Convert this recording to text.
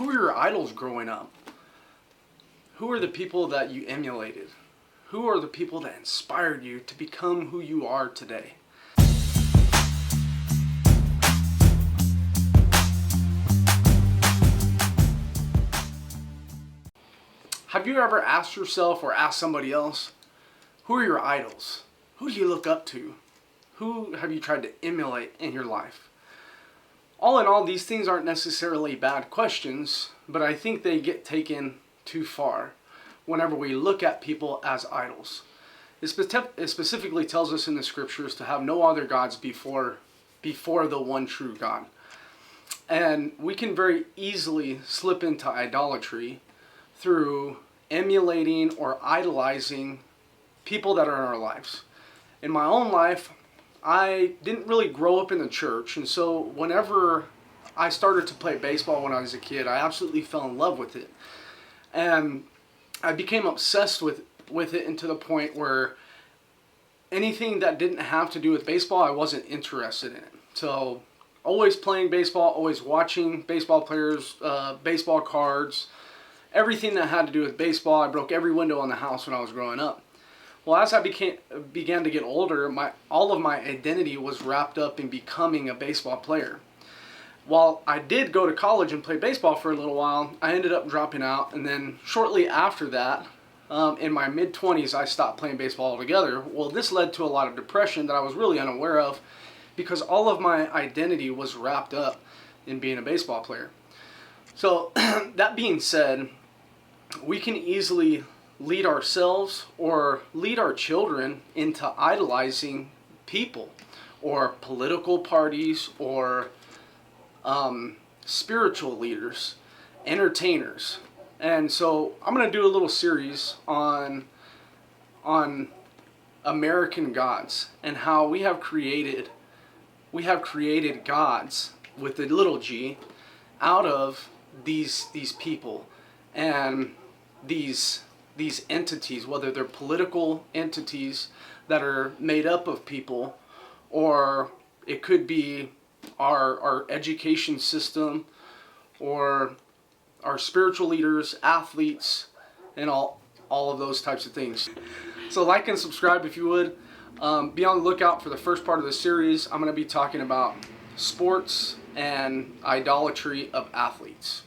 Who were your idols growing up? Who are the people that you emulated? Who are the people that inspired you to become who you are today? Have you ever asked yourself or asked somebody else, who are your idols? Who do you look up to? Who have you tried to emulate in your life? All in all, these things aren't necessarily bad questions, but I think they get taken too far whenever we look at people as idols. It specifically tells us in the scriptures to have no other gods before the one true God. And we can very easily slip into idolatry through emulating or idolizing people that are in our lives. In my own life, I didn't really grow up in the church, and so whenever I started to play baseball when I was a kid, I absolutely fell in love with it. And I became obsessed with it, and to the point where anything that didn't have to do with baseball, I wasn't interested in it. So always playing baseball, always watching baseball players, baseball cards, everything that had to do with baseball. I broke every window in the house when I was growing up. Well, as I began to get older, all of my identity was wrapped up in becoming a baseball player. While I did go to college and play baseball for a little while, I ended up dropping out, and then shortly after that, in my mid-20s, I stopped playing baseball altogether. Well, this led to a lot of depression that I was really unaware of, because all of my identity was wrapped up in being a baseball player. So, that being said, we can easily lead ourselves or lead our children into idolizing people or political parties or spiritual leaders, entertainers. And so I'm going to do a little series on American gods and how we have created gods with a little g out of these people and these entities, whether they're political entities that are made up of people, or it could be our education system, or our spiritual leaders, athletes, and all of those types of things. So like and subscribe if you would. Be on the lookout for the first part of the series. I'm going to be talking about sports and idolatry of athletes.